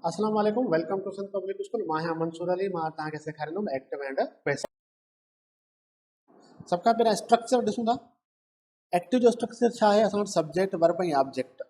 अस्सलाम वालेकुम welcome to Sun Public School मां है मंसूर अली मां तव्हांखे सेखारींदुमि एक्टिव एंड पैसिव। सबका पहिरियां स्ट्रक्चर ॾिसूं था। एक्टिव जो स्ट्रक्चर छा आहे? असां वटि सब्जेक्ट वर्ब ऐं ऑब्जेक्ट।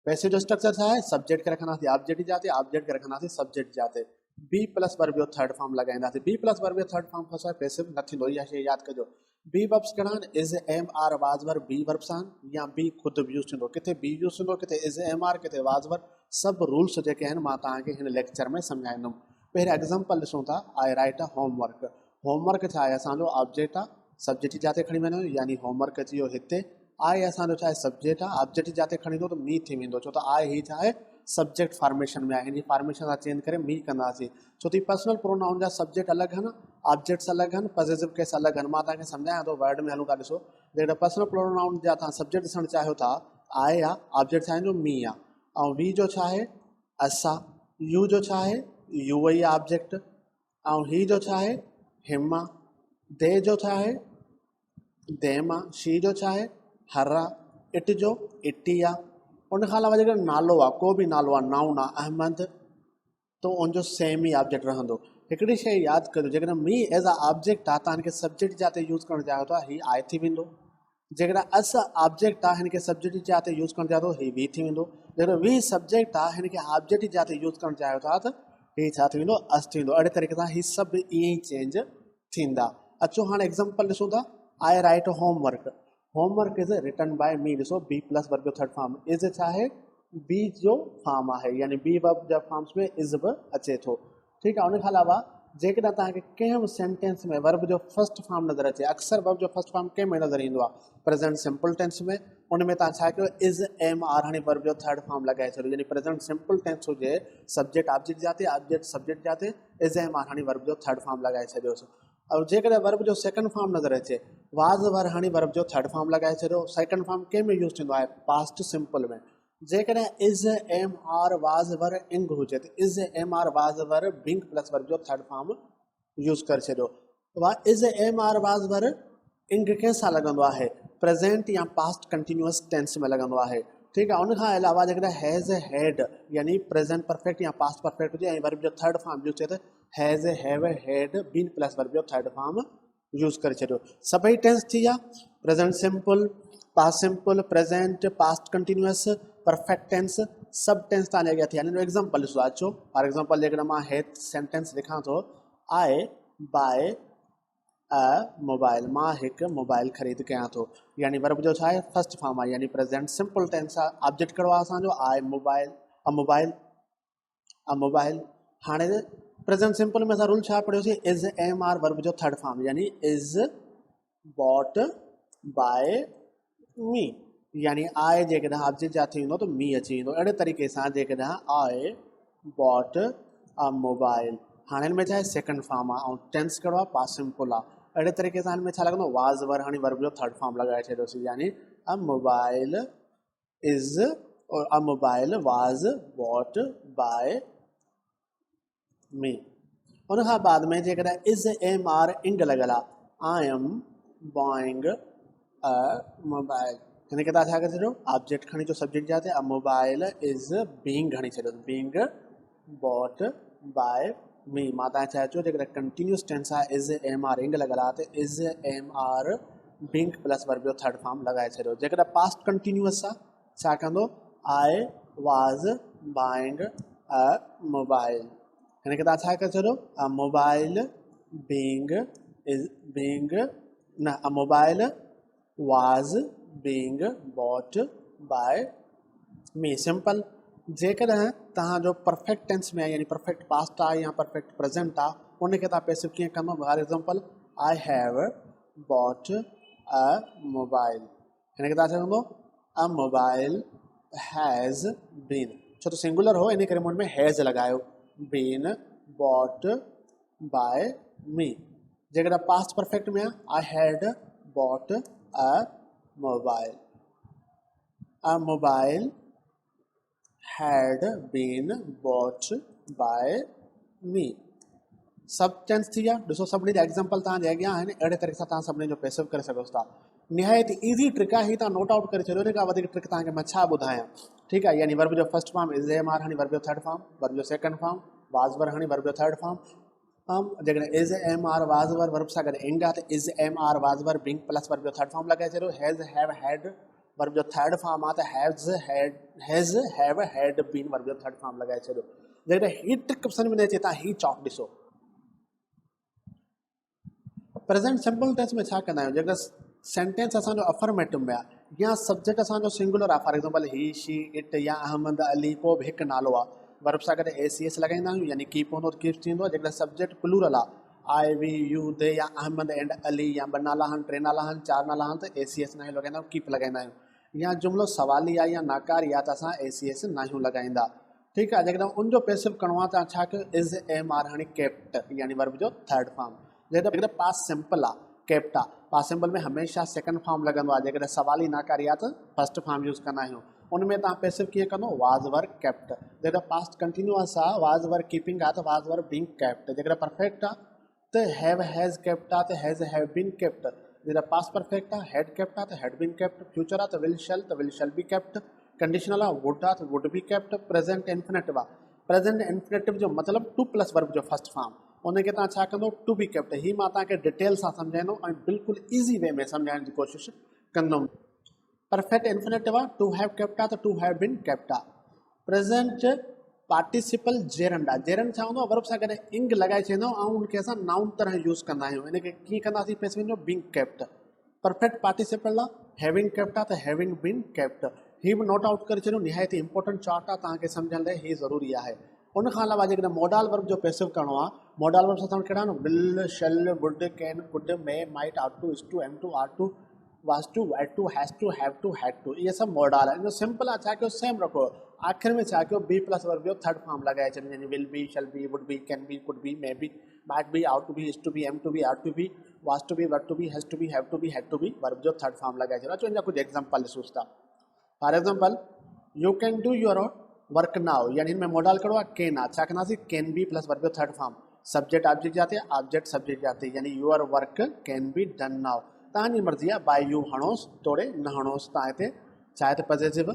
पैसिव जो स्ट्रक्चर छा आहे? सब्जेक्ट खे रखंदासीं ऑब्जेक्ट जी जाते, ऑब्जेक्ट खे रखंदासीं सब्जेक्ट जी जाते। बी प्लस वर्ब जो थर्ड फॉर्म लॻाईंदासीं। बी प्लस वर्ब जो थर्ड फॉर्म खां सवाइ पैसिव न थींदो, इहा शइ यादि कजो। बी वर्ब्स कहिड़ा आहिनि? Is am are was verb be verbs आहिनि, या बी ख़ुदि बि यूज़ थींदो, किथे बी यूज़ थींदो, किथे इज़ एम आर, किथे वाज़ वर्ब। सभु रूल्स जेके आहिनि मां तव्हांखे हिन लेक्चर में सम्झाईंदुमि। पहिरियों एग्ज़ाम्पल ॾिसूं था। I right a homework. Homework छा आहे? असांजो ऑब्जेक्ट आहे, सब्जेक्ट जी जाते खणी वेंदो, यानी होमवर्क अची वियो हिते। आई असांजो छा आहे? सब्जेक्ट आहे, ऑब्जेक्ट जी जाते खणी ईंदो त मी थी वेंदो, छो त आई ही छा आहे? सब्जेक्ट फॉर्मेशन में आहे, हिन जी फॉर्मेशन सां चेंज करे मी कंदासीं। छो त पर्सनल प्रोनाउन जा सब्जेक्ट अलॻि आहिनि, ऑब्जेक्ट्स अलॻि आहिनि, पॉसेसिव केस अलॻि आहिनि। मां तव्हांखे सम्झायां थो, वर्ड में हलूं था। ॾिसो, जेकॾहिं पर्सनल प्रोनाउन जा तव्हां सब्जेक्ट ॾिसणु चाहियो था, आहे या ऑब्जेक्ट छा आहे जो मी आहे, ऐं वी जो छा आहे? असां। यू जो छा आहे? You E object. ऐं ही जो छा आहे? हिम आहे। दे जो छा आहे? देम आहे। शी जो छा आहे? हर आहे। इट जो इटी आहे। उन खां अलावा जेकर नालो आहे, को बि नालो आहे, नाउन आहे, अहमद, तो उनजो सेम ई ऑब्जेक्ट रहंदो। हिकिड़ी शइ यादि करियो, जेकॾहिं मी एज़ अ ऑब्जेक्ट आहे, तव्हां हिनखे सब्जेक्ट जाते यूज़ करणु चाहियो था, ही आई थी वेंदो। जेकॾहिं अस ऑब्जेक्ट आहे, हिनखे सब्जेक्ट जी जाते यूज़ करणु चाहियो था, ही वी थी वेंदो। जेकॾहिं वी सब्जेक्ट आहे, हिनखे ऑब्जेक्ट जी जाते यूज़ करणु चाहियो था, त ही छा थी वेंदो? अस थी वेंदो। अहिड़े तरीक़े सां ही सभु ईअं ई चेंज थींदा। अचो हाणे एग्ज़ाम्पल ॾिसूं था। I write homework. Homework is written by me. ॾिसो, बी प्लस वर्ब जो थर्ड फॉर्म इज़ छा आहे? बी जो फॉर्म आहे, यानी बी वर्ब जा फॉर्म्स में इज़ बि अचे थो। ठीकु आहे। उन खां अलावा जेकॾहिं तव्हांखे कंहिं बि सेंटेंस में वर्ब जो फर्स्ट फॉर्म नज़र अचे, अक्सर वर्ब जो फर्स्ट फॉर्म कंहिं में नज़र ईंदो आहे? प्रेज़ेंट सिंपल टेंस में। उन में तव्हां छा कयो? इज़ एम आर हाणे वर्ब जो थर्ड फॉर्म लॻाए छॾियो, यानी प्रेज़ेंट सिंपल टेंस हुजे, सब्जेक्ट ऑब्जेक्ट जाते, ऑब्जेक्ट सब्जेक्ट जाते, इज़ एम आर हाणे वर्ब जो थर्ड फॉर्म लॻाए छॾियोसि। और जेकॾहिं वर्ब जो सेकंड फॉर्म नज़र अचे, वाज़ वर हाणे वर्ब जो थर्ड फॉर्म लॻाए छॾियो। सेकंड फॉर्म कंहिं में यूज़ थींदो आहे? पास्ट सिंपल में। जेकॾहिं is am are was were ing हुजे, त is am are was were being plus verb जो थर्ड फॉर्म यूज़ करे छॾियो। Is am are was were ing कंहिंसां लॻंदो आहे? प्रेज़ेंट या पास्ट कंटिन्यूअस टेंस में लॻंदो आहे। ठीकु आहे। उनखां अलावा जेकॾहिं हैज़ हैड, यानी प्रेज़ेंट परफेक्ट या पास्ट परफेक्ट हुजे ऐं वर्ब जो थर्ड फॉर्म यूज़ थिए, त has have had been plus verb जो थर्ड फॉर्म यूज़ करे छॾियो। सभई टेंस थी विया। Present simple, past simple, present, past continuous, perfect tense, सब टेंस तव्हांजे अॻियां थी विया। एग्ज़ाम्पल ॾिसो। अचो, फॉर एग्ज़ाम्पल जेकॾहिं मां हेठि सेंटेंस लिखां थो, आई बाय अ मोबाइल, मां हिकु मोबाइल ख़रीद कयां थो, यानी वर्ब जो छा आहे? फर्स्ट फॉर्म आहे, यानी प्रेज़ेंट सिंपल टेंस आहे। ऑब्जेक्ट कहिड़ो आहे असांजो? I mobile, a mobile, a mobile. हाणे प्रेज़ेंट सिंपल में असां रूल छा पढ़ियोसीं? इज़ एम आर वर्ब जो थर्ड फॉर्म, यानी इज़ बॉट बाय मी, यानी आई जेकॾहिं ऑब्जेक्ट जा थी वेंदो त मी अची वेंदो। अहिड़े तरीक़े सां जेकॾहिं आई बॉट अ मोबाइल, हाणे हिन में छा आहे? सेकंड फॉर्म आहे, ऐं टेंस कहिड़ो आहे? पास्ट सिंपल आहे। अहिड़े तरीक़े सां हिन में छा लॻंदो? वाज़ वर हाणे वर्ब जो थर्ड फॉर्म लॻाए छॾियोसीं, यानी अ मोबाइल इज़, और a mobile was bought by me. उन खां बाद में जेकॾहिं इज़ एम आर इंग लॻल आहे, I am buying a mobile, हिनखे तव्हां छा करे छॾियो? ऑब्जेक्ट खणी अचो सब्जेक्ट जाते, अ मोबाइल इज़ बीइंग खणी छॾियो, बीइंग बॉट बाय मी। मां तव्हां छा चयो? जेकॾहिं कंटिन्यूस टेंस आहे, इज़ एम आर इंग लॻल आहे, त is am are being plus verb जो थर्ड फॉर्म लॻाए छॾियो। जेकॾहिं पास्ट कंटिन्यूअस आहे, छा कंदो? I was buying a mobile, हिनखे तव्हां छा करे छॾियो? A mobile being is being, न, a mobile was being bought by me. Simple. जेकॾहिं तव्हांजो परफेक्ट टेंस में आहे, यानी परफेक्ट पास्ट आहे या परफेक्ट प्रेज़ेंट आहे, उनखे तव्हां पैसिव कीअं कंदो? For example, I have bought a mobile, हिनखे तव्हां छा कंदो? अ मोबाइल हैज़ बीन, छो त सिंगुलर हो, इन करे मूं हुन में हैज़ लॻायो, बीन बॉट बाय मी। जेकॾहिं पास्ट परफेक्ट में आहे, I had bought a mobile, a mobile had been bought by me. सब टेंस थी विया। ॾिसो, सभिनी जा एग्ज़ाम्पल तव्हांजे अॻियां आहिनि। अहिड़े तरीक़े सां तव्हां सभिनी जो पैसिव करे सघो था। निहायत ईज़ी ट्रिक आहे, हीअ तव्हां नोट आउट करे छॾियो। इन खां वधीक ट्रिक तव्हांखे मां छा ॿुधायां। ठीकु आहे, यानी वर्ब जो first form is am are हणी वर्ब जो थर्ड फॉर्म, वर्ब जो सेकंड फॉर्म वाज़ वर हणी वर्ब जो थर्ड फॉर्म। जेकॾहिं is am are was were verb सां गॾु इंग आहे त is am are was were being plus verb जो थर्ड फॉर्म लॻाए छॾियो। हैज़ हैव हैड वर्ब जो थर्ड फॉर्म आहे त has have had been verb जो थर्ड फॉर्म लॻाए छॾियो। जेकॾहिं हीअ ट्रिक सम्झ में न अचे तव्हां हीअ चॉक ॾिसो। प्रेजेंट सिंपल टेंस में छा कंदा आहियूं, जेकॾहिं सेंटेंस असांजो अफर्मेटिव में आहे या सब्जेक्ट असांजो सिंगुलर आहे, for example he she it या अहमद अली को बि हिकु नालो आहे, वर्ब सां गॾु ACS लॻाईंदा आहियूं यानी कीप हूंदो त कीप थींदो। जेकॾहिं सब्जेक्ट प्लूरल आहे आई वी यू दे या अहमद एंड अली या ॿ नाला आहिनि टे नाला आहिनि चारि नाला आहिनि त ACS नाहियूं लॻाईंदा आहियूं, कीप लॻाईंदा आहियूं। या जुमिलो सवाली आहे या नाकारी आहे त असां ACS नाहियूं लॻाईंदा। ठीकु आहे, जेकॾहिं उनजो पैसिव करिणो आहे तव्हां छा कयो, इज़ एम आर हाणे केप्ट यानी वर्ब जो थर्ड फॉर्म। जेकॾहिं पास्ट सिंपल आहे केप्ट आहे, पास्ट सिंपल में हमेशह सेकंड फॉर्म लॻंदो आहे। जेकॾहिं सवाली नाकारी आहे त फर्स्ट फॉर्म यूज़ कंदा आहियूं। उनमें तव्हां पैसिव कीअं कंदो, वाज़ वर केप्ट। जेकॾहिं पास्ट कंटिन्यूअस आहे वाज़ वर कीपिंग आहे त वाज़ वर बीइंग केप्ट। जेकॾहिं परफेक्ट आहे त हैव हैज़ केप्ट आहे त हैज़ हैव बीन केप्ट। जेकॾहिं पास्ट परफेक्ट आहे हैड केप्ट आहे त हैड बीन केप्ट। फ्यूचर आहे त will shall be kept. Conditional आहे वुड आहे त would be kept. Present infinitive आहे, प्रेजेंट इंफिनिटिव जो मतिलबु टू प्लस वर्ब जो फर्स्ट फॉर्म, उनखे तव्हां छा कंदो, टू बी केप्ट। ही मां तव्हांखे डिटेल सां सम्झाईंदुमि ऐं बिल्कुलु ईज़ी वे में सम्झाइण जी कोशिशि कंदुमि। परफेक्ट इंफिनिटिव आहे टू हैव केप्ट आहे त टू हैव बीन केप्ट आहे। प्रेजेंट पार्टिसिपल जेरंड आहे, जेरंड छा हूंदो आहे, वर्ब सां गॾु इंग लॻाए छॾींदो ऐं उनखे असां नाउन तरह यूज़ कंदा आहियूं। इनखे कीअं कंदासीं, पैसिव जो बीइंग केप्ट। परफेक्ट पार्टिसिपल आहे हैविंग केप्ट आहे त हैविंग बीन केप्ट। ही बि नोट आउट करे छॾियो, निहायत इंपॉर्टेंट चार्ट आहे, तव्हांखे सम्झण लाइ ही ज़रूरी आहे। उन खां अलावा जेकॾहिं मोडल वर्ब जो पैसिव करिणो आहे, मोडल वर्ब सां कहिड़ा आहिनि, will shall would can could may might are to is to am to are to was to were to has to have to had to, इहे सभु मोडल आहे। इनजो सिंपल आहे, छा कयो सेम रखो, आख़िर में छा कयो बी प्लस वर्ब जो थर्ड फॉर्म लॻाए छॾियो, यानी will be shall be would be can be could be may be might be ought to be is to be am to be are to be was to be were to be has to be have to be had to be verb जो third form लॻाए छॾियो। अचो हिन जा कुझु example ॾिसूं था। For example you can do your work now, यानी हिन में मॉडल कहिड़ो आहे, कैन आहे। छा कंदासीं, कैन बी प्लस वर्ब जो थर्ड फॉर्म, सब्जेक्ट ऑब्जेक्ट जाते, ऑब्जेक्ट सब्जेक्ट जाते, यानी your work can be done now. तव्हांजी मर्ज़ी आहे, बाय यू हणोसि तोड़े न हणोसि, तव्हां हिते चाहे त पॉजिटिव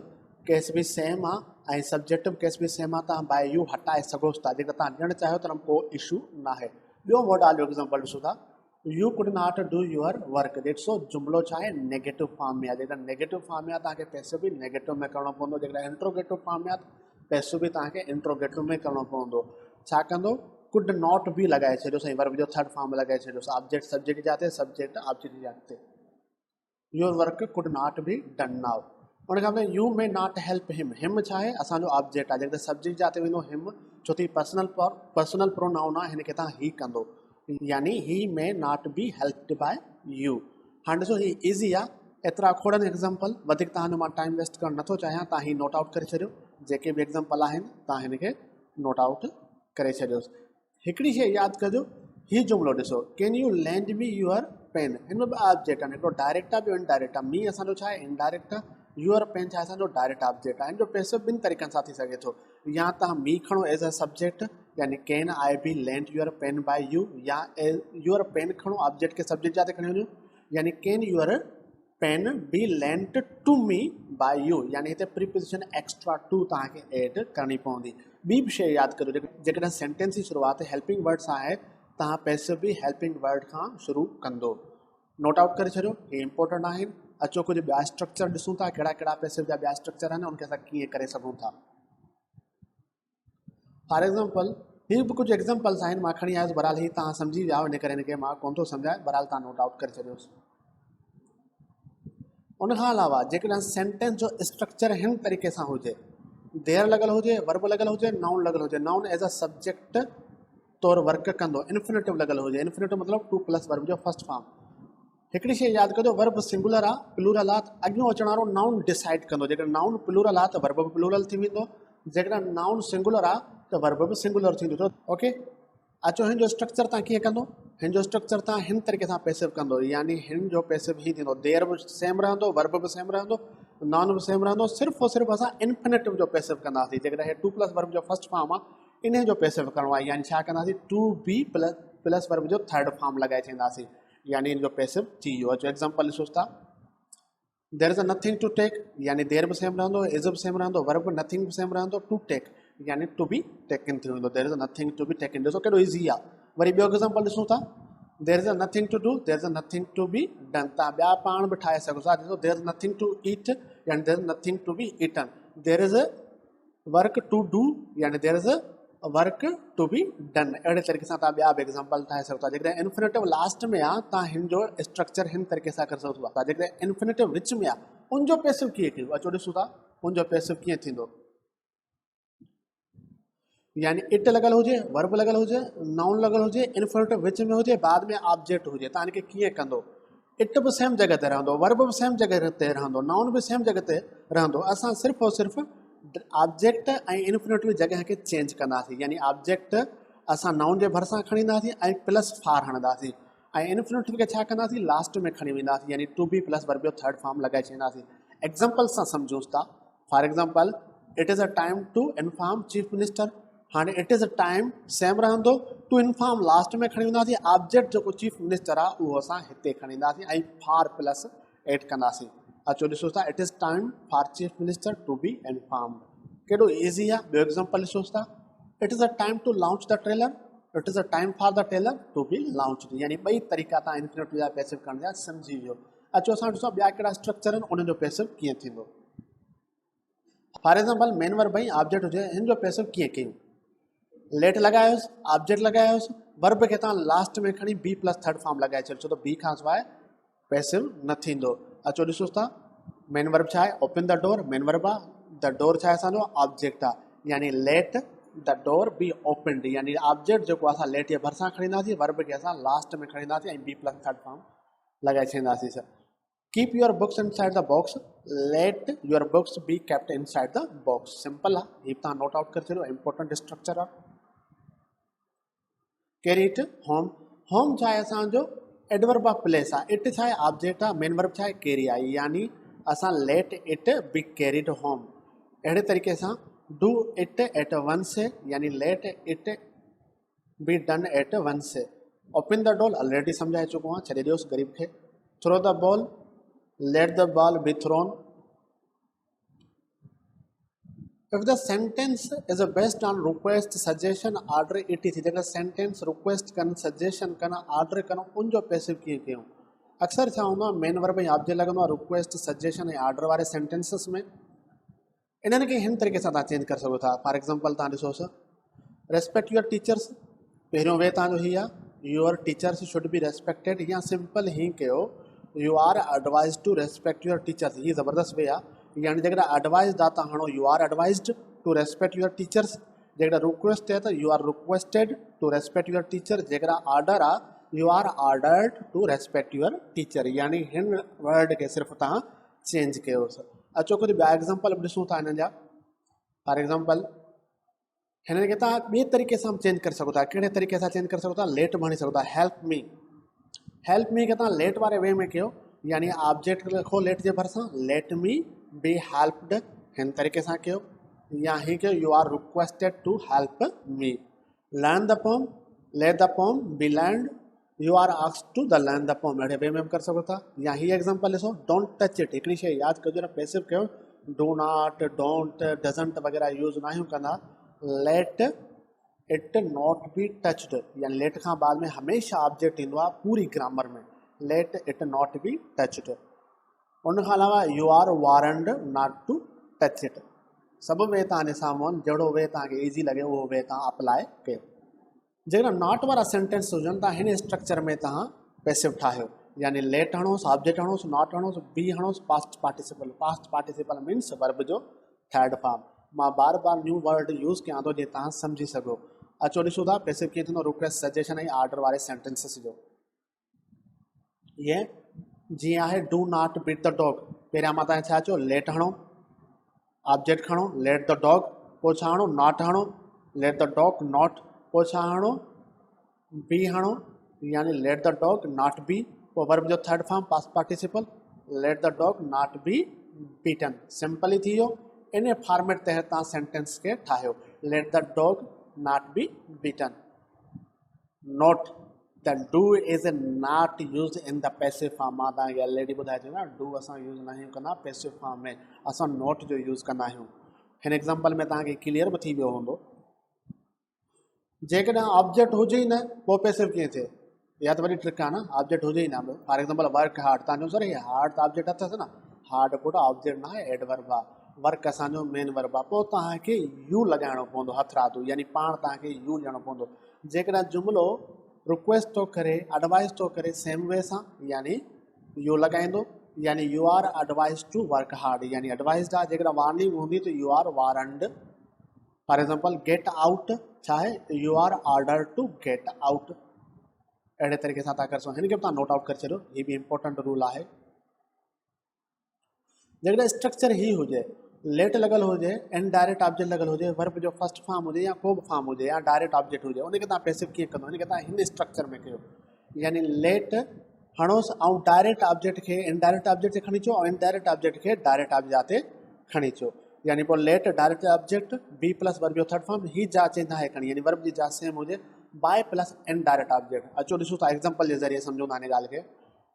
केस बि सेम आहे ऐं सब्जेक्टिव केस बि सेम आहे, तव्हां बाय यू हटाए सघोसि था। जेकर तव्हां ॾियणु चाहियो त को इशू न आहे। ॿियो मॉडल जो एग्जाम्पल ॾिसूं था, you could not do your work. ॾिसो जुमिलो छा आहे, नेगेटिव फॉर्म में आहे। जेकर नेगेटिव फॉर्म में आहे तव्हांखे पैसिव बि नेगेटिव में करिणो पवंदो। जेकर इंट्रोगेटिव फॉर्म में आहे पैसिव बि तव्हांखे इंट्रोगेटिव में करिणो पवंदो। छा कंदो, कुड नॉट बि लॻाए छॾियोसि ऐं वर्ब जो थर्ड फॉर्म लॻाए छॾियोसि, ऑब्जेक्ट सब्जेक्ट जाते, सब्जेक्ट ऑब्जेक्ट जाते। Your work could not be done now. उन खां पोइ you may not help him, him छा आहे, असांजो ऑब्जेक्ट आहे। जेकॾहिं सब्जेक्ट जाते वेंदो हिम, छो त पर्सनल प्रोनाउन आहे, हिन खे तव्हां ही कंदो, यानी he may not be helped by you. हाणे ॾिसो ही ईज़ी आहे, एतिरा खोड़नि एग्जाम्पल, वधीक तव्हांजो मां टाइम वेस्ट करणु नथो चाहियां। तव्हां ही नोट आउट करे छॾियो, जेके बि एग्जाम्पल आहिनि तव्हां हिन खे नोट आउट करे छॾियोसि। हिकिड़ी शइ यादि कजो, ही जुमिलो ॾिसो, can you lend me your pen, हिन में ॿ ऑब्जेक्ट आहिनि, हिकिड़ो डायरेक्ट आहे ॿियो इनडायरेक्ट आहे। मी असांजो छा आहे, इनडायरेक्ट आहे, यूअर पेन छा आहे, असांजो डायरेक्ट ऑब्जेक्ट आहे। हिन जो पैसिव ॿिनि तरीक़नि सां थी सघे थो, या तव्हां मी खणो एज़ अ सब्जेक्ट, यानी can I be lend your pen by you, या यूअर पेन खणो ऑब्जेक्ट के सब्जेक्ट जाते खणी वञो, यानी can your pen be lend to me by you, यानी हिते प्रीपोजिशन एक्स्ट्रा टू तव्हांखे एड करणी पवंदी। ॿी बि शइ यादि करो, जेकॾहिं सेंटेंस जी शुरूआति हेल्पिंग वर्ड सां आहे, तव्हां पैसिव बि हेल्पिंग वर्ड खां शुरू कंदो। नोट आउट करे छॾियो, हे इंपॉर्टेंट आहिनि। अचो कुझु ॿिया स्ट्रक्चर ॾिसूं था, कहिड़ा कहिड़ा पैसिव जा ॿिया स्ट्रक्चर आहिनि, उनखे असां कीअं करे सघूं था। फॉर एग्जाम्पल ही बि कुझु एग्जाम्पल्स आहिनि, मां खणी आयुसि, बहरहाल ही तव्हां सम्झी विया, इन करे हिनखे मां कोन थो सम्झाए, बहरहाल तव्हां नोट आउट करे छॾियोसि। उनखां अलावा जेकॾहिं सेंटेंस जो स्ट्रक्चर हिन तरीक़े सां हुजे, देर लॻल हुजे, वर्ब लॻल हुजे, नाउन लॻल हुजे, नाउन एज़ अ सब्जेक्ट तौरु वर्क कंदो, इन्फिनिटिव लॻल हुजे, इन्फिनिटिव मतिलबु टू प्लस वर्ब जो फर्स्ट फॉर्म। हिकिड़ी शइ यादि कजो, वर्ब सिंगुलर आहे, प्लूरल आहे, अॻियों अचण वारो नाउन डिसाइड कंदो। जेकॾहिं नाउन प्लूरल आहे त वर्ब बि प्लूरल थी वेंदो, जेकॾहिं नाउन सिंगुलर आहे त वर्ब बि सिंगुलर थींदो। ओके, अचो हिन जो स्ट्रक्चर तव्हां कीअं कंदो, हिन जो स्ट्रक्चर तव्हां हिन तरीक़े सां पैसिव कंदो, यानी हिन जो पैसिव ही थींदो, देर बि सेम रहंदो, वर्ब बि सेम रहंदो, नाउन बि सेम रहंदो, सिर्फ़ु और सिर्फ़ु असां इन्फिनिटिव जो पैसिव कंदासीं। जेकॾहिं हे टू प्लस वर्ब जो फर्स्ट फॉर्म आहे, इन जो पैसिव करिणो आहे, यानी छा कंदासीं, टू बी प्लस वर्ब जो थर्ड फॉर्म लॻाए छॾींदासीं, यानी इन जो पैसिव थी वियो। अचो एग्जाम्पल ॾिसोसि था, there is a nothing to take यानी देर भी सेम रहंदो, इज़ भी सेम रहंदो, वर्ब नथिंग भी सेम रहंदो, टू टेक यानी टू बी टेकन थी वेंदो, there is a nothing to be taken. ॾिसो केॾो ईज़ी आहे। वरी ॿियो एग्ज़ाम्पल ॾिसूं था, there is a nothing to do, there is a nothing to be done. तव्हां ॿिया पाण बि ठाहे सघो था। ॾिसो there is nothing to eat यानी there is nothing to be eaten, there is a work to do यानी there is a work to be done. अहिड़े तरीक़े सां तव्हां ॿिया बि एग्ज़ाम्पल ठाहे सघो था। जेकॾहिं इन्फिनेटिव लास्ट में आहे तव्हां हिन जो स्ट्रक्चर हिन तरीक़े सां करे सघो था। जेकॾहिं इन्फिनेटिव विच में आहे उनजो पैसिव कीअं कयूं, अचो ॾिसूं था उनजो पैसिव कीअं थींदो। यानी इट लॻल हुजे, वर्ब लॻल हुजे, नाउन लॻल हुजे, इन्फिनेटिव विच में हुजे, बाद में ऑब्जेक्ट हुजे, तव्हां हिनखे कीअं कंदो। इट बि सेम जॻह ते रहंदो, वर्ब बि सेम जॻह ते रहंदो, नाउन बि सेम जॻह ते रहंदो। असां सिर्फ़ु और सिर्फ़ु ऑब्जेक्ट ऐं इन्फिनेटिव जॻह खे चेंज कंदासीं। यानी ऑब्जेक्ट असां नाउन जे भरिसां खणी ईंदासीं ऐं प्लस फार हणंदासीं, ऐं इन्फिनेटिव खे छा कंदासीं लास्ट में खणी वेंदासीं, यानी टू बी प्लस वर्ब जो थर्ड फॉर्म लॻाए छॾींदासीं। एग्ज़ाम्पल सां सम्झूंसि था। For example, it is a time to inform chief minister. हाँ it is a time same रहंदो, टू इन्फॉर्म लास्ट में खणी वेंदासीं, ऑब्जेक्ट जो चीफ मिनिस्टर आहे उहो असां हिते खणी ईंदासीं ऐं फार प्लस एड कंदासीं। अचो ॾिसो था, it is time for chief minister to be informed. केॾो ईज़ी आहे। ॿियो एग्ज़ाम्पल ॾिसो था, it is a time to launch the trailer, it is a time for the trailer to be launch. यानी ॿई तरीक़ा तव्हां इन्फिनेटिव जा पैसिव करण जा सम्झी वियो। अचो असां ॾिसो ॿिया कहिड़ा स्ट्रक्चर आहिनि, उन्हनि जो पैसिव कीअं थींदो। फॉर एग्ज़ाम्पल मेन वर्ब ऐं ऑब्जेक्ट हुजे, हिन जो पैसिव कीअं कयूं। लेट लगायोसि, ऑब्जेक्ट लगायोसि, वर्ब खे तव्हां लास्ट में खणी बी प्लस थर्ड फॉर्म लगाए छॾियो, छो त बी खां सवाइ पैसिव न थींदो। अचो ॾिसो था, मेन वर्ब छा आहे, open the door, main verb आहे। द डोर छा आहे असांजो, ऑब्जेक्ट आहे, यानी let the door B opened, यानी ऑब्जेक्ट जेको असां लेट जे भरिसां खणी ईंदासीं, वर्ब खे असां लास्ट में खणी ईंदासीं ऐं बी प्लस थर्ड फॉर्म लगाए छॾींदासीं। Keep your books inside the box, let your books be kept inside the box. Simple आहे, हीअ तव्हां नोट आउट करे छॾियो, इंपॉर्टेंट स्ट्रक्चर आहे। कैरी इट होम, होम छा आहे असांजो एडवर्ब ऑफ प्लेस आहे, इट छा आहे ऑब्जेक्ट आहे, मेन वर्ब छा आहे कैरी आहे, यानी असां let it be carried home. अहिड़े तरीक़े सां do it at once, यानी let it be done at once. Open the door already सम्झाए चुको आहियां, छॾे ॾियोसि ग़रीब खे। Throw the ball, let the ball be thrown. If the sentence is based on request, suggestion, order, etc. जेकर sentence request कन, suggestion कन, ऑर्डर कन, उन जो पैसिव कीअं कयूं। अक्सर छा हूंदो आहे, मेन वर्ब ऐं ऑब्जेक्ट लॻंदो आहे रिक्वेस्ट, सजेशन ऐं ऑर्डर वारे सेंटेंसिस में। इन्हनि खे हिन तरीक़े सां तव्हां चेंज करे सघो था। फॉर एग्ज़ाम्पल तव्हां ॾिसोसि, रेस्पेक्ट यूअर टीचर्स, पहिरियों वे तव्हांजो हीअ आहे, your teachers should be respected, या सिंपल हीअं कयो, you are advise to respect your teachers. हीअ ज़बरदस्त वे आहे, यानी जेकॾहिं एडवाइज़ आहे त हणो you are advised to respect your teachers, जेकॾहिं रिक्वेस्ट आहे त you are requested to respect your teacher, जेकॾहिं ऑर्डर आहे you are ordered to respect your teacher, यानी हिन वर्ड खे सिर्फ़ु तव्हां चेंज कयोसि। अचो कुझु ॿिया एग्ज़ाम्पल बि ॾिसूं था हिननि जा। फॉर एग्ज़ाम्पल हिननि खे तव्हां ॿिए तरीक़े सां चेंज करे सघो था। कहिड़े तरीक़े सां चेंज करे सघो था, लेट भणी सघो था, हेल्प मी। हेल्प मी खे तव्हां लेट वारे वे में कयो, यानी ऑब्जेक्ट लिखो लेट जे भरिसां, लेट मी बी हेल्प्ड, हिन तरीक़े सां कयो। या हीअं कयो, you are requested to help me. Learn the poem, let the poem be learned, you are asked to the learn the poem. अहिड़े वे में बि करे सघो था। या हीअ एग्ज़ाम्पल ॾिसो, डोंट टच इट, हिकिड़ी शइ यादि कजो न, पैसिव कयो, डू नॉट, डोंट, डज़ंट वग़ैरह यूज़ न आहियूं कंदा। Let it not be touched, यानी लेट खां बाद में हमेशह ऑब्जेक्ट ईंदो आहे पूरी ग्रामर में, let it not be touched. उन खां अलावा you are warned not to touch it. सभु वे तव्हांजे साम्हूं आहिनि, जहिड़ो वे तव्हांखे ईज़ी लॻे उहो वे तव्हां अप्लाई कयो। जेकॾहिं नॉट वारा सेंटेंस हुजनि त हिन स्ट्रक्चर में तव्हां पैसिव ठाहियो, यानी लेट हणोसि, ऑब्जेक्ट हणोसि, नॉट हणोसि, बी हणोसि, past participle. Past participle means verb जो थर्ड फॉर्म। मां बार बार न्यू वर्ड यूज़ कयां थो जीअं तव्हां सम्झी सघो। अचो ॾिसूं था पैसिव कीअं थींदो रिक्वेस्ट, सजेशन ऐं ऑर्डर वारे सेंटेंसिस जो। ये जीअं आहे, do not beat the dog, पहिरियां मां तव्हांखे छा चयो, लेट हणो, ऑब्जेक्ट खणो, लेट द डॉग, पोइ छा हणो, नॉट हणो, लेट द डॉग नॉट, पोइ छा हणो, बी हणो, यानी let the dog not be, पोइ वर्ब जो third form past participle, let the dog not be beaten. Simple ई थी वियो। इन फॉर्मेट तहत तव्हां सेंटेंस खे ठाहियो, late the dog not be beaten. Note, the do is not use in the passive form. मां तव्हांखे ऑलरेडी ॿुधाए छॾियो न, डू असां यूज़ न आहियूं कंदा पैसिव फॉर्म में, असां नॉट जो यूज़ कंदा आहियूं। हिन एग्ज़ाम्पल में तव्हांखे क्लियर बि थी वियो हूंदो। जेकॾहिं ऑब्जेक्ट हुजे ई न पोइ पैसिव कीअं थिए, या त वरी ट्रिक आहे न, ऑब्जेक्ट हुजे ई न। फॉर एग्ज़ाम्पल वर्क हार्ड, तव्हां चओ सर हे हार्ड त ऑब्जेक्ट अथसि न, हार्ड पुट ऑब्जेक्ट न आहे, एडवर्ब आहे। वर्क असांजो मेन वर्ब आहे, पोइ तव्हांखे यू लॻाइणो पवंदो हथरादू, यानी पाण तव्हांखे यू ॾियणो पवंदो। जेकॾहिं जुमिलो रिक्वेस्ट थो करे, एडवाइस थो करे सेम वे सां, यानी यू लॻाईंदो, यानी you are advise to work hard, यानी एडवाइस्ड आहे। जेकॾहिं वार्निंग हूंदी त you are warned. For example get out छा आहे, you are order to get out. अहिड़े तरीक़े सां तव्हां करे सघो, हिन खे बि तव्हां नोट आउट करे छॾियो, हीअ बि इंपॉर्टेंट रूल आहे। जेकॾहिं स्ट्रक्चर ही हुजे, लेट लॻल हुजे, इनडायरेक्ट ऑब्जेक्ट लॻल हुजे, वर्ब जो फर्स्ट फॉर्म हुजे या को बि फॉर्म हुजे, या डायरेक्ट ऑब्जेक्ट हुजे, उनखे तव्हां पैसिव कीअं कंदो, हिनखे तव्हां हिन स्ट्रक्चर में कयो। यानी लेट हणोसि ऐं डायरेक्ट ऑब्जेक्ट खे इनडायरेक्ट ऑब्जेक्ट ते खणी अचो, ऐं इनडायरेक्ट ऑब्जेक्ट खे डायरेक्ट ऑब्जेक्ट ते खणी अचो। यानी पोइ let direct object be plus verb जो थर्ड फॉर्म, ही जांच न आहे खणी, यानी वर्ब जी जांच सेम हुजे, बाय प्लस इनडायरेक्ट ऑब्जेक्ट। अचो ॾिसूं था एग्ज़ाम्पल जे ज़रिए सम्झूं था हिन ॻाल्हि खे।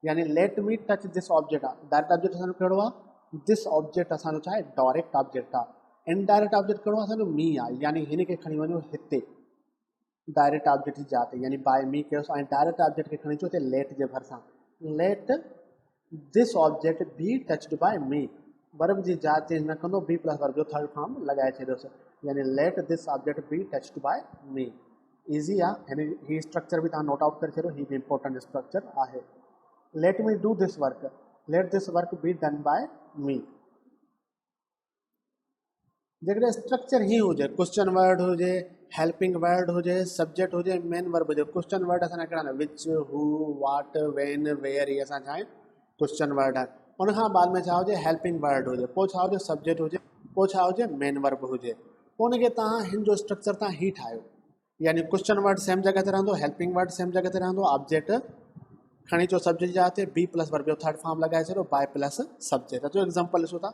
यानी let me touch this object आहे, डायरेक्ट ऑब्जेक्ट असांजो कहिड़ो आहे, दिस ऑब्जेक्ट असांजो छा आहे, डायरेक्ट ऑब्जेक्ट आहे। इनडायरेक्ट ऑब्जेक्ट कहिड़ो आहे, असांजो मी आहे, यानी हिन खे खणी वञो हिते डायरेक्ट ऑब्जेक्ट जी जाते, यानी बाय मी कयोसि, ऐं डायरेक्ट ऑब्जेक्ट खे खणी अचो हिते लेट जे भरिसां, let this object be touched by me. Verb जी जात चेंज न कंदो, बी प्लस वर्ब जो थर्ड फॉर्म लॻाए छॾियोसि, यानी let this object be touched by me. Easy आहे, हिन ही स्ट्रक्चर बि तव्हां नोट आउट करे छॾियो, ही बि इंपॉर्टेंट स्ट्रक्चर आहे। Let me do this work, let this work be done by me. जेकॾहिं स्ट्रक्चर ही हुजे, क्वेश्चन वर्ड हुजे, हेल्पिंग वर्ड हुजे, सब्जेक्ट हुजे, मेन वर्ब हुजे। क्वेश्चन वर्ड असांजा कहिड़ा आहिनि, विच, हू, वाट, वेन, वेयर, इहे असां छा आहिनि क्वेश्चन वर्ड आहिनि। उनखां बाद में छा हुजे, हेल्पिंग वर्ड हुजे, पोइ छा हुजे, सब्जेक्ट हुजे, पोइ छा हुजे, मेन वर्ब हुजे। पोइ उनखे तव्हां हिन जो स्ट्रक्चर तव्हां ही ठाहियो, यानी क्वेश्चन वर्ड सेम जॻह ते रहंदो, हेल्पिंग वर्ड सेम जॻह ते रहंदो, ऑब्जेक्ट खणी अचो सब्जेक्ट जा ते, बी प्लस वर्ब जो थर्ड फॉर्म लॻाए छॾियो, बाय प्लस सब्जेक्ट। अचो एग्ज़ाम्पल ॾिसो था,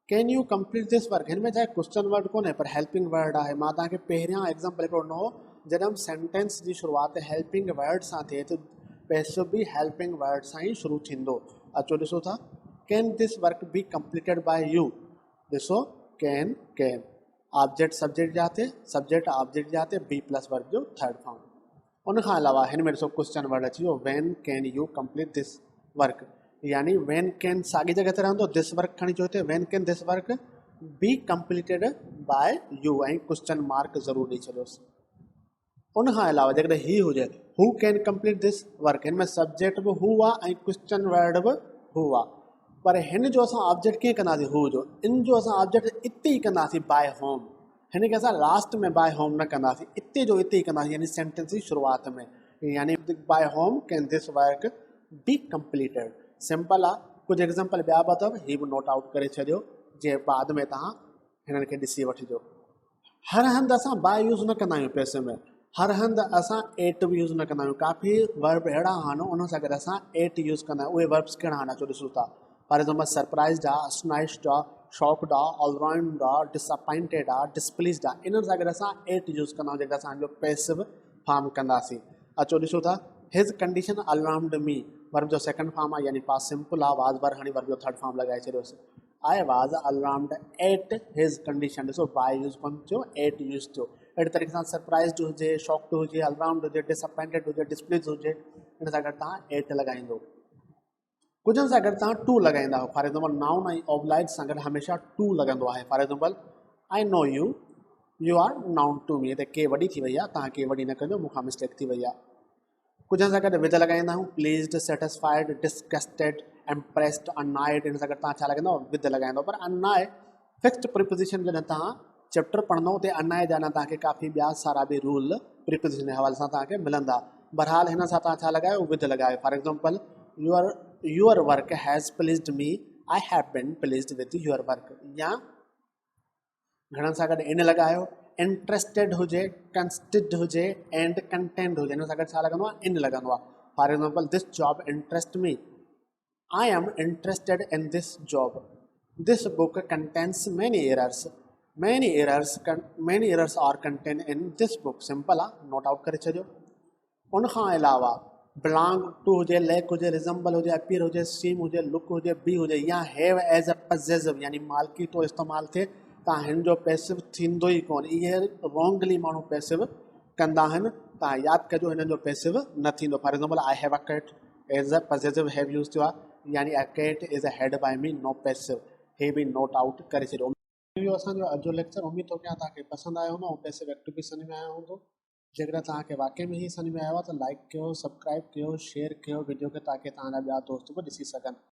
can you complete this work, हिन में छा आहे क्वेश्चन वर्ड कोन्हे पर हेल्पिंग वर्ड आहे। मां तव्हांखे पहिरियां एग्ज़ाम्पल हिकिड़ो ॾिनो, जॾहिं सेंटेंस जी शुरूआति हेल्पिंग वर्ड सां थिए त पैसिव बि हेल्पिंग वर्ड सां ई शुरू थींदो। अचो ॾिसो था, can this work be completed by you, ॾिसो कैन ऑब्जेक्ट सब्जेक्ट जाते, सब्जेक्ट ऑब्जेक्ट जाते, बी प्लस वर्ब जो थर्ड फॉर्म। उनखां अलावा हिन में ॾिसो क्वेश्चन वर्ड अची वियो, when can you complete this work, यानी वैन कैन साॻी जॻह ते रहंदो, दिस वर्क खणी अचो हिते, when can this work be completed by you, ऐं क्वेश्चन मार्क ज़रूरु ॾेई छॾियोसि। उनखां अलावा जेकॾहिं ही हुजे, हू कैन कंप्लीट दिस वर्क, हिन में सब्जेक्ट बि हू आहे ऐं क्वेश्चन वर्ड बि हू आहे, पर हिन जो असां ऑब्जेक्ट कीअं कंदासीं, हू जो, इन जो असां ऑब्जेक्ट इते ई कंदासीं बाय होम, हिन खे असां लास्ट में बाय होम न कंदासीं, इते जो इते ई कंदासीं, यानी सेंटेंस जी शुरूआति में, यानी by whom can this work be completed. Simple आहे, कुझु एग्ज़ाम्पल ॿिया बि अथव, ही बि नोट आउट करे छॾियो, जे बाद में तव्हां हिननि खे ॾिसी वठिजो। हर हंधि असां बाय यूज़ न कंदा आहियूं पैसे में, हर हंधि असां एट बि यूज़ न कंदा आहियूं, काफ़ी वर्ब अहिड़ा आहिनि उन सां गॾु असां एट यूज़ कंदा आहियूं। उहे वर्ब्स कहिड़ा आहिनि, अचो ॾिसूं था। फॉर एग्ज़ाम्पल सरप्राइज़ड आहे, अस्टोनिश्ड आहे, शॉक्ड आहे, ऑलराउंड आहे, डिसअपॉइंटेड आहे, डिसप्लीस्ड आहे, इन्हनि सां गॾु असां एट यूज़ कंदा आहियूं, जेका असांजो पैसिव फॉर्म कंदासीं। अचो ॾिसूं था, हिज कंडीशन अलार्म्ड मी, वर्ब जो सेकंड फॉर्म आहे, यानी पास सिंपल आहे, वाज़ वर हणी वर्ब जो थर्ड फॉर्म लॻाए छॾियोसीं। I was alarmed at his condition, ॾिसो बाय यूज़ कोन थियो, एट यूज़ थियो। अहिड़े तरीक़े सां सरप्राइज़ड हुजे, शॉक्ड हुजे, अलार्म्ड हुजे, डिसअपॉइंटेड हुजे, डिसप्लीज हुजे, हिन सां गॾु तव्हां एट लॻाईंदो। कुझु सां गॾु तव्हां टू लॻाईंदा आहियो, फॉर एग्ज़ाम्पल नाउन ऐं ऑब्लाइज सां गॾु हमेशह टू लॻंदो आहे। For example I know you, you are known to me, हिते के वॾी थी वई आहे, तव्हां के वॾी न कजो, मूंखां मिस्टेक थी वई आहे। कुझु सां गॾु विद लॻाईंदा आहियूं, प्लीज़ड, सेटिस्फाइड, डिस्गस्टेड, इम्प्रेस्ड, अनाइड, हिन सां गॾु तव्हां छा लॻाईंदव, विद लॻाईंदव। पर अनाए फिक्स्ड प्रिपोजिशन जॾहिं तव्हां चैप्टर पढ़ंदो उते अनाए जा न तव्हांखे काफ़ी ॿिया सारा बि रूल प्रिपोजिशन जे हवाले सां तव्हांखे मिलंदा। बहरहाल हिन सां तव्हां छा लॻायो, विद लॻायो। For example your work has pleased me, I have been pleased with your work, या घणनि सां गॾु इन लॻायो, इंट्रस्टेड हुजे, कंस्टिड हुजे, एंड कंटेंट हुजे, हिन सां गॾु छा लॻंदो आहे, इन लॻंदो आहे। For example this job interest me, I am interested in this job, this book contents many errors, many errors are contain in this book. Simple आहे, नोट आउट करे छॾियो। उन खां अलावा बिलोंग टू हुजे, लैक हुजे, रिज़म्बल हुजे, अपीयर हुजे, सीम हुजे, लुक हुजे, बी हुजे, या हैव एज अ पजेसिव यानी मालकी तो इस्तेमालु थिए, तव्हां हिन जो पैसिव थींदो ई कोन। इहे रॉन्गली माण्हू पैसिव कंदा आहिनि, तव्हां यादि कजो हिननि जो पैसिव न थींदो। For example I have a cat as a possessive have use थियो आहे, यानी a cat is a had by me, no passive, हे बि नोट आउट करे छॾियो। इहो असांजो अॼु जो लेक्चर, उमेद थो कयां तव्हांखे पसंदि आयो हूंदो ऐं पैसिव एक्टिव बि सम्झ में आयो हूंदो। जेकॾहिं तव्हांखे वाक़ई में ई सम्झ में आयो आहे त लाइक कयो, सब्सक्राइब कयो, शेयर कयो वीडियो खे, ताकी तव्हांजा ॿिया दोस्त बि ॾिसी सघनि।